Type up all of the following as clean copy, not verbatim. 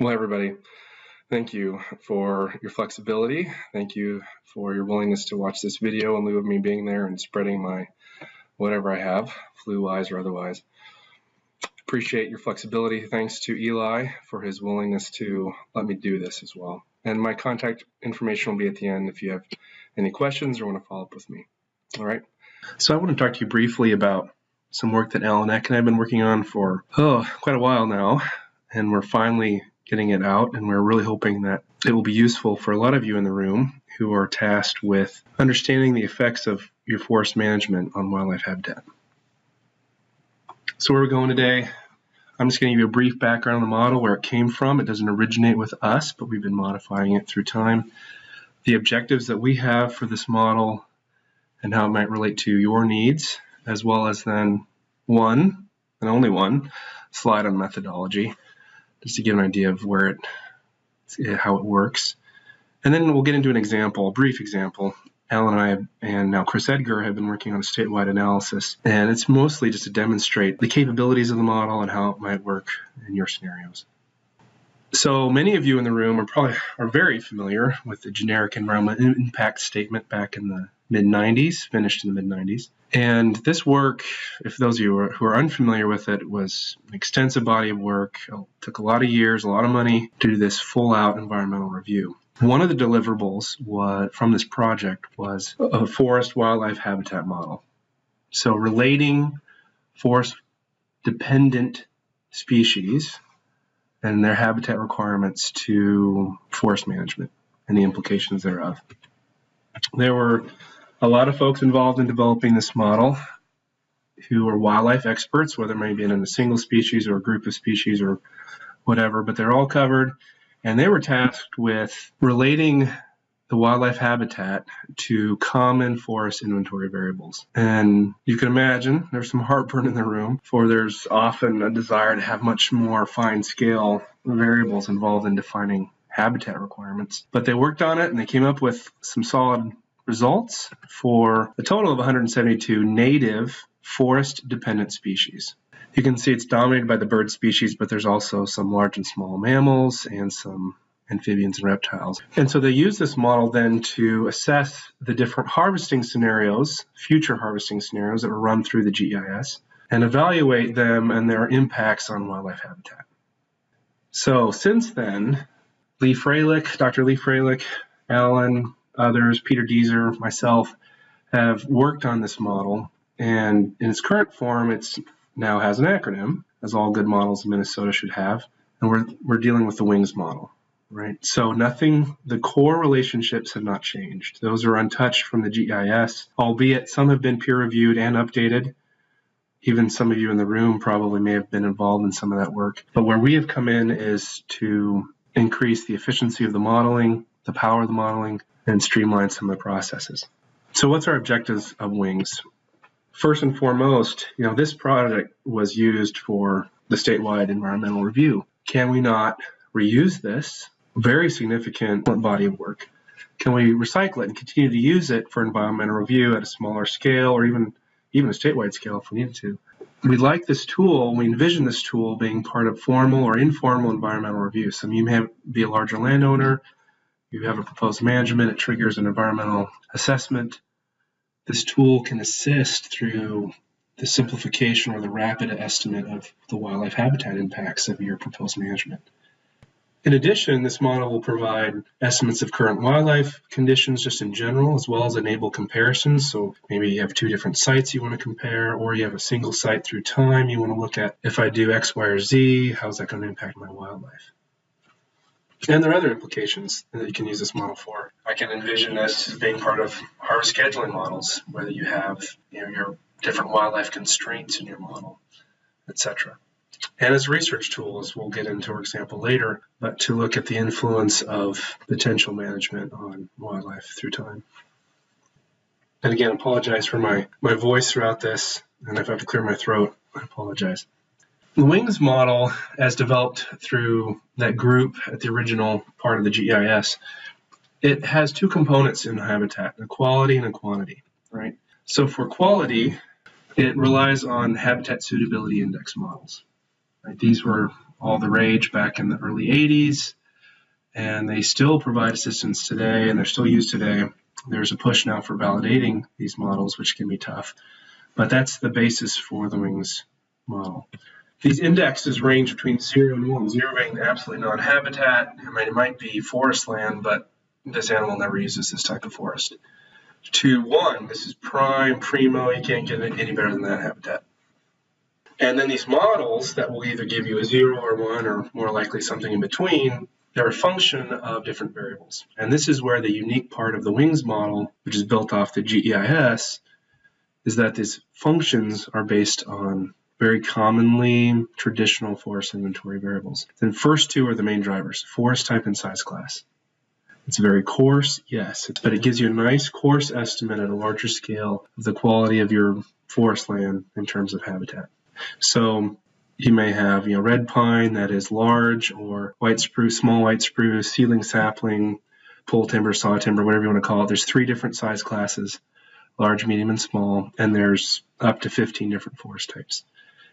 Well, everybody, thank you for your flexibility. Thank you for your willingness to watch this video in lieu of me being there and spreading my whatever I have, flu-wise or otherwise. Appreciate your flexibility. Thanks to Eli for his willingness to let me do this as well. And my contact information will be at the end if you have any questions or want to follow up with me. All right. So I want to talk to you briefly about some work that Alan Eck and I have been working on for quite a while now, and we're finally getting it out, and we're really hoping that it will be useful for a lot of you in the room who are tasked with understanding the effects of your forest management on wildlife habitat. So where we're going today, I'm just going to give you a brief background on the model, where it came from. It doesn't originate with us, but we've been modifying it through time. The objectives that we have for this model and how it might relate to your needs, as well as then one, and only one, slide on methodology, just to give an idea of how it works. And then we'll get into an example, a brief example. Alan and I, and now Chris Edgar, have been working on a statewide analysis, and it's mostly just to demonstrate the capabilities of the model and how it might work in your scenarios. So many of you in the room are very familiar with the generic environmental impact statement back in the mid-90s, finished in the mid-90s. And this work, if those of you who are unfamiliar with it, was an extensive body of work. It took a lot of years, a lot of money to do this full-out environmental review. One of the deliverables from this project was a forest wildlife habitat model. So relating forest-dependent species and their habitat requirements to forest management and the implications thereof. There were a lot of folks involved in developing this model who are wildlife experts, whether it may be in a single species or a group of species or whatever, but they're all covered, and they were tasked with relating the wildlife habitat to common forest inventory variables. And you can imagine there's some heartburn in the room, for there's often a desire to have much more fine-scale variables involved in defining habitat requirements. But they worked on it, and they came up with some solid results for a total of 172 native forest-dependent species. You can see it's dominated by the bird species, but there's also some large and small mammals and some amphibians and reptiles. And so they use this model then to assess the different harvesting scenarios, future harvesting scenarios that were run through the GIS, and evaluate them and their impacts on wildlife habitat. So since then, Dr. Lee Freilich, Alan, others, Peter Deezer, myself, have worked on this model, and in its current form, it now has an acronym, as all good models in Minnesota should have, and we're dealing with the WINGS model, right? So the core relationships have not changed. Those are untouched from the GIS, albeit some have been peer-reviewed and updated. Even some of you in the room probably may have been involved in some of that work. But where we have come in is to increase the efficiency of the modeling, the power of the modeling, and streamline some of the processes. So what's our objectives of WINGS? First and foremost, this project was used for the statewide environmental review. Can we not reuse this very significant body of work? Can we recycle it and continue to use it for environmental review at a smaller scale, or even a statewide scale if we needed to? We like this tool. We envision this tool being part of formal or informal environmental review. Some of you may be a larger landowner. You have a proposed management. It triggers an environmental assessment. This tool can assist through the simplification or the rapid estimate of the wildlife habitat impacts of your proposed management. In addition, this model will provide estimates of current wildlife conditions just in general, as well as enable comparisons. So maybe you have two different sites you want to compare, or you have a single site through time. You want to look at, if I do X, Y, or Z, how's that going to impact my wildlife? And there are other implications that you can use this model for. I can envision this as being part of harvest scheduling models, whether you have your different wildlife constraints in your model, etc. And as a research tool, as we'll get into our example later, but to look at the influence of potential management on wildlife through time. And again, I apologize for my voice throughout this, and if I have to clear my throat, I apologize. The WINGS model, as developed through that group at the original part of the GIS, it has two components in habitat, a quality and a quantity, right? So for quality, it relies on habitat suitability index models. Right? These were all the rage back in the early 80s, and they still provide assistance today, and they're still used today. There's a push now for validating these models, which can be tough, but that's the basis for the WINGS model. These indexes range between 0 and 1, 0 being absolutely non-habitat. It might be forest land, but this animal never uses this type of forest. To 1, this is prime, primo, you can't get it any better than that habitat. And then these models that will either give you a 0 or 1, or more likely something in between, they're a function of different variables. And this is where the unique part of the WINGS model, which is built off the GEIS, is that these functions are based on very commonly traditional forest inventory variables. The first two are the main drivers, forest type and size class. It's very coarse, yes, but it gives you a nice coarse estimate at a larger scale of the quality of your forest land in terms of habitat. So you may have, red pine that is large, or white spruce, small white spruce, seedling sapling, pole timber, saw timber, whatever you want to call it. There's 3 different size classes, large, medium, and small, and there's up to 15 different forest types,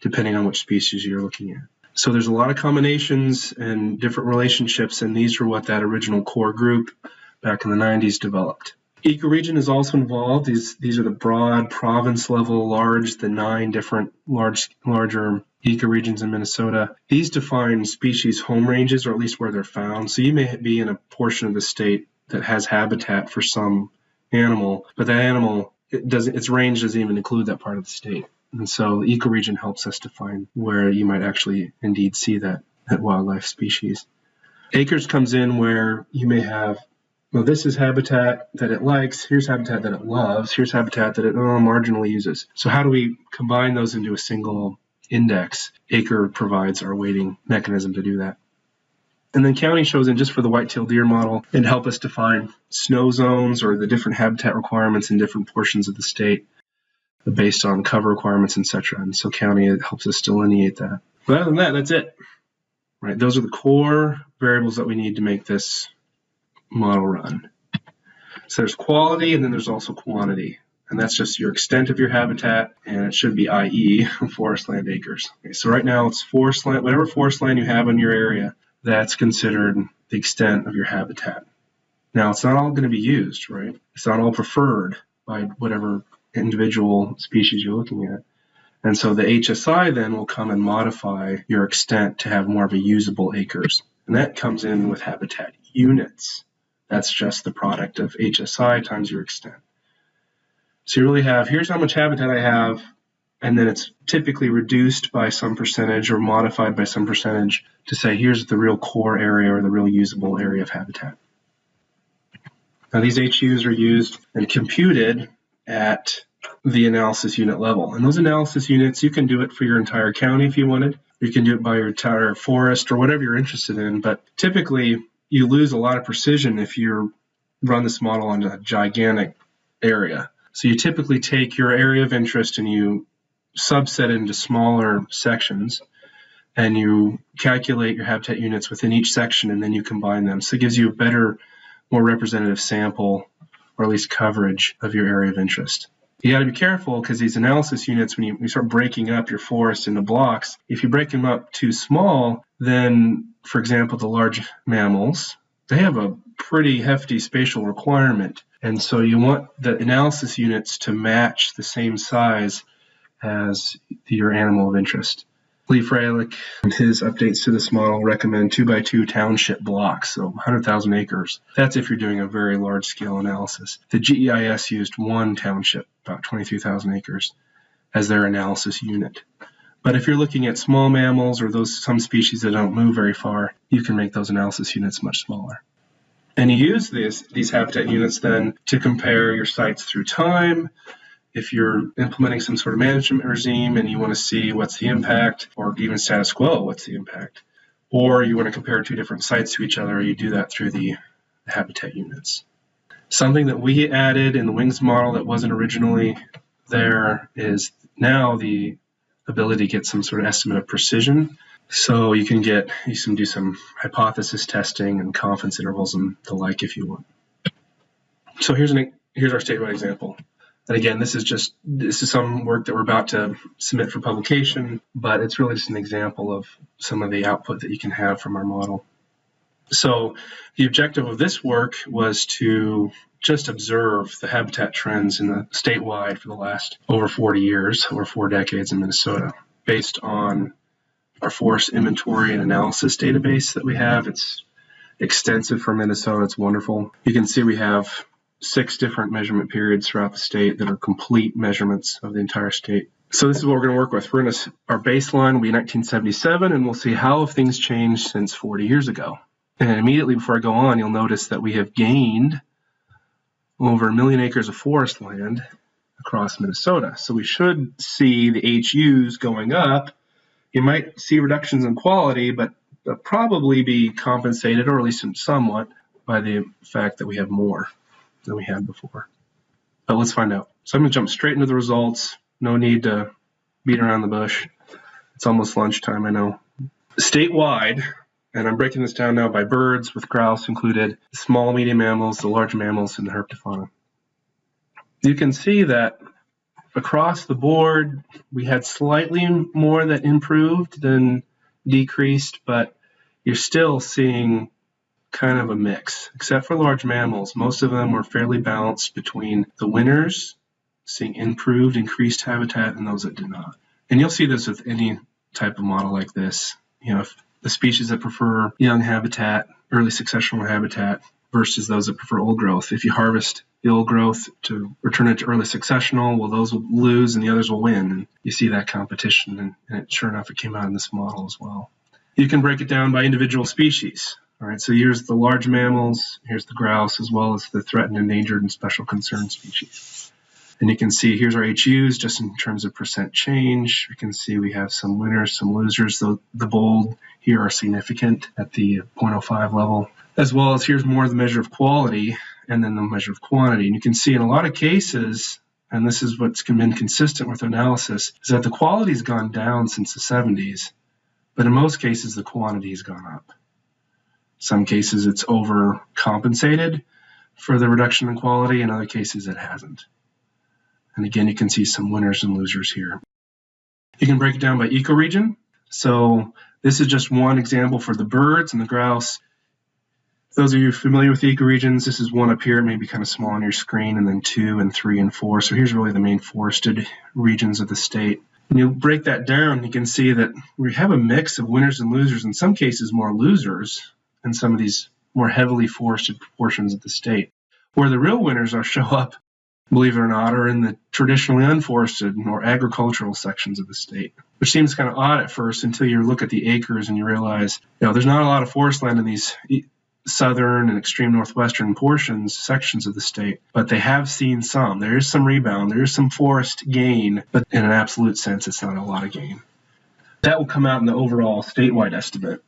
depending on which species you're looking at. So there's a lot of combinations and different relationships, and these are what that original core group back in the 90s developed. Ecoregion is also involved. These are the broad province level, the 9 different larger ecoregions in Minnesota. These define species home ranges, or at least where they're found. So you may be in a portion of the state that has habitat for some animal, but that animal, its range doesn't even include that part of the state. And so the ecoregion helps us define where you might actually indeed see that wildlife species. Acres comes in where you may have, this is habitat that it likes, here's habitat that it loves, here's habitat that it marginally uses. So how do we combine those into a single index? Acre provides our weighting mechanism to do that. And then county shows in just for the white-tailed deer model and help us define snow zones or the different habitat requirements in different portions of the state based on cover requirements, etc. And so county, it helps us delineate that. But other than that, that's it. Right? Those are the core variables that we need to make this model run. So there's quality, and then there's also quantity. And that's just your extent of your habitat, and it should be i.e. forest land acres. Okay, so right now it's forest land, whatever forest land you have in your area, that's considered the extent of your habitat. Now, it's not all going to be used, right? It's not all preferred by whatever individual species you're looking at. And so the HSI then will come and modify your extent to have more of a usable acres. And that comes in with habitat units. That's just the product of HSI times your extent. So you really have, here's how much habitat I have, and then it's typically reduced by some percentage or modified by some percentage to say, here's the real core area or the real usable area of habitat. Now these HUs are used and computed at the analysis unit level. And those analysis units, you can do it for your entire county if you wanted. You can do it by your entire forest or whatever you're interested in. But typically, you lose a lot of precision if you run this model on a gigantic area. So you typically take your area of interest and you subset it into smaller sections, and you calculate your habitat units within each section, and then you combine them. So it gives you a better, more representative sample, or at least coverage of your area of interest. You got to be careful because these analysis units, when you start breaking up your forest into blocks, if you break them up too small, then, for example, the large mammals, they have a pretty hefty spatial requirement. And so you want the analysis units to match the same size as your animal of interest. Lee Freilich and his updates to this model recommend 2x2 township blocks, so 100,000 acres. That's if you're doing a very large-scale analysis. The GEIS used 1 township, about 23,000 acres, as their analysis unit. But if you're looking at small mammals or some species that don't move very far, you can make those analysis units much smaller. And you use these habitat units then to compare your sites through time. If you're implementing some sort of management regime and you want to see what's the impact, or even status quo, what's the impact, or you want to compare 2 different sites to each other, you do that through the habitat units. Something that we added in the WINGS model that wasn't originally there is now the ability to get some sort of estimate of precision. So you can do some hypothesis testing and confidence intervals and the like if you want. So here's our statewide example. And again, this is some work that we're about to submit for publication, but it's really just an example of some of the output that you can have from our model. So the objective of this work was to just observe the habitat trends in the statewide for the last over 40 years, over 4 decades in Minnesota, based on our forest inventory and analysis database that we have. It's extensive for Minnesota. It's wonderful. You can see we have 6 different measurement periods throughout the state that are complete measurements of the entire state. So this is what we're going to work with. Our baseline will be 1977, and we'll see how have things changed since 40 years ago. And immediately before I go on, you'll notice that we have gained over 1 million acres of forest land across Minnesota. So we should see the HUs going up. You might see reductions in quality, but they'll probably be compensated, or at least somewhat, by the fact that we have more than we had before. But let's find out. So I'm going to jump straight into the results. No need to beat around the bush. It's almost lunchtime, I know. Statewide, and I'm breaking this down now by birds with grouse included, the small, medium mammals, the large mammals, and the herpetofauna. You can see that across the board, we had slightly more that improved than decreased, but you're still seeing kind of a mix, except for large mammals. Most of them were fairly balanced between the winners, seeing increased habitat, and those that did not. And you'll see this with any type of model like this. If the species that prefer young habitat, early successional habitat, versus those that prefer old growth. If you harvest the old growth to return it to early successional, well, those will lose and the others will win. And you see that competition, and sure enough, it came out in this model as well. You can break it down by individual species. All right, so here's the large mammals, here's the grouse, as well as the threatened, endangered, and special concern species. And you can see here's our HUs just in terms of percent change. You can see we have some winners, some losers. The bold here are significant at the 0.05 level, as well as here's more of the measure of quality and then the measure of quantity. And you can see in a lot of cases, and this is what's been consistent with analysis, is that the quality's gone down since the 70s, but in most cases the quantity has gone up. Some cases it's overcompensated for the reduction in quality, in other cases it hasn't. And again, you can see some winners and losers here. You can break it down by ecoregion. So this is just one example for the birds and the grouse. Those of you familiar with the ecoregions, this is one up here, maybe kind of small on your screen, and then 2 and 3 and 4. So here's really the main forested regions of the state. When you break that down, you can see that we have a mix of winners and losers, in some cases more losers in some of these more heavily forested portions of the state. Where the real winners show up, believe it or not, are in the traditionally unforested, more agricultural sections of the state, which seems kind of odd at first until you look at the acres and you realize, there's not a lot of forest land in these southern and extreme northwestern sections of the state, but they have seen some. There is some rebound, there is some forest gain, but in an absolute sense, it's not a lot of gain. That will come out in the overall statewide estimate.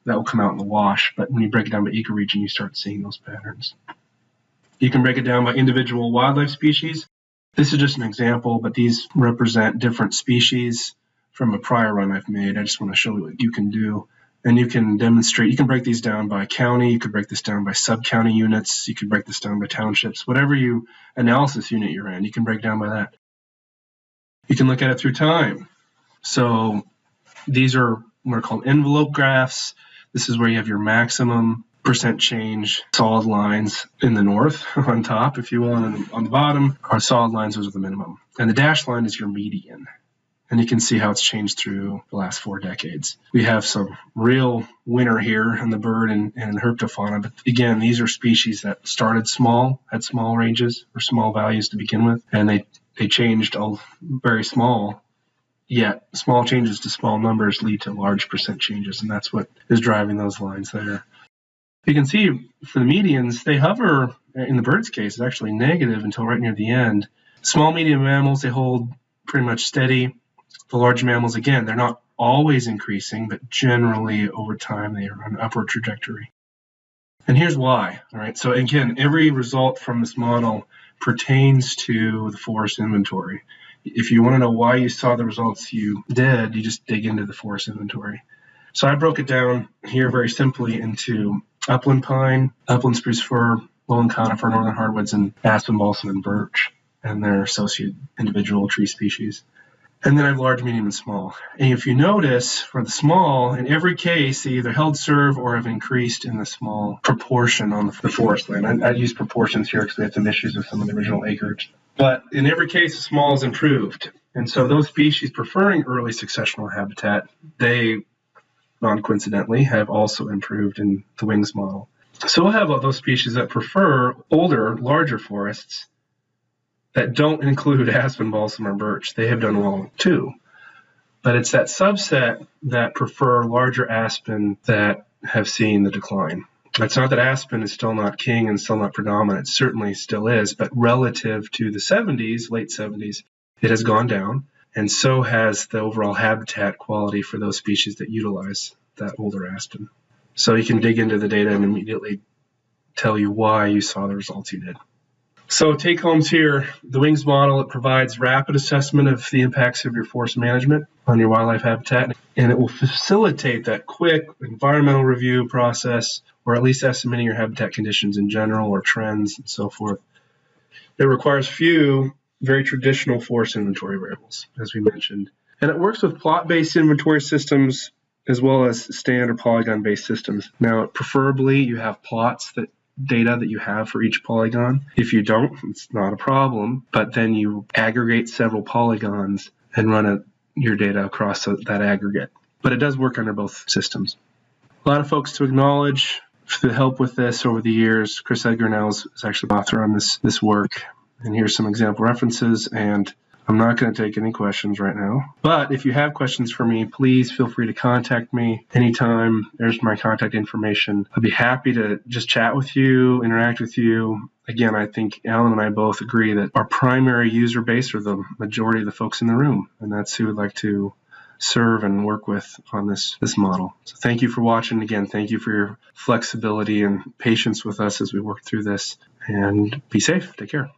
That will come out in the wash, but when you break it down by ecoregion, you start seeing those patterns. You can break it down by individual wildlife species. This is just an example, but these represent different species from a prior run I've made. I just want to show you what you can do. And you can demonstrate, you can break these down by county, you could break this down by sub-county units, you could break this down by townships, whatever analysis unit you're in, you can break down by that. You can look at it through time. So these are what are called envelope graphs. This is where you have your maximum percent change solid lines in the north on top, if you will, and on the bottom are solid lines, those are the minimum. And the dashed line is your median. And you can see how it's changed through the last 4 decades. We have some real winner here in the bird and herpetofauna, but again, these are species that started small, had small ranges or small values to begin with, and they changed all very small, yet small changes to small numbers lead to large percent changes, and that's what is driving those lines there. You can see for the medians, they hover, in the bird's case, it's actually negative until right near the end. Small, medium mammals, they hold pretty much steady. The large mammals, again, they're not always increasing, but generally over time they are on an upward trajectory. And here's why. All right, so again, every result from this model pertains to the forest inventory. If you want to know why you saw the results you did, you just dig into the forest inventory. So I broke it down here very simply into upland pine, upland spruce fir, lowland conifer, northern hardwoods, and aspen, balsam, and birch. and their associated individual tree species. And then I have large, medium, and small. And if you notice, for the small, in every case, they either held serve or have increased in the small proportion on the forest land. I use proportions here because we had some issues with some of the original acreage. But in every case, the small is improved. And so those species preferring early successional habitat, they, non-coincidentally, have also improved in the wings model. So we'll have those species that prefer older, larger forests that don't include aspen, balsam, or birch. They have done well too. But it's that subset that prefer larger aspen that have seen the decline. It's not that aspen is still not king and still not predominant. It certainly still is, but relative to the 70s, late 70s, it has gone down, and so has the overall habitat quality for those species that utilize that older aspen. So you can dig into the data and immediately tell you why you saw the results you did. So take homes here, the wings model, it provides rapid assessment of the impacts of your forest management on your wildlife habitat, and it will facilitate that quick environmental review process, or at least estimating your habitat conditions in general or trends and so forth. It requires few very traditional forest inventory variables, as we mentioned. And it works with plot-based inventory systems as well as standard polygon-based systems. Now, preferably you have plots data that you have for each polygon. If you don't, it's not a problem, but then you aggregate several polygons and run your data across that aggregate. But it does work under both systems. A lot of folks to acknowledge for the help with this over the years. Chris Edgar now is actually the author on this work. And here's some example references, and I'm not going to take any questions right now. But if you have questions for me, please feel free to contact me anytime. There's my contact information. I'd be happy to just chat with you, interact with you. Again, I think Alan and I both agree that our primary user base are the majority of the folks in the room, and that's who we'd like to serve and work with on this model. So thank you for watching. Again, thank you for your flexibility and patience with us as we work through this, and be safe. Take care.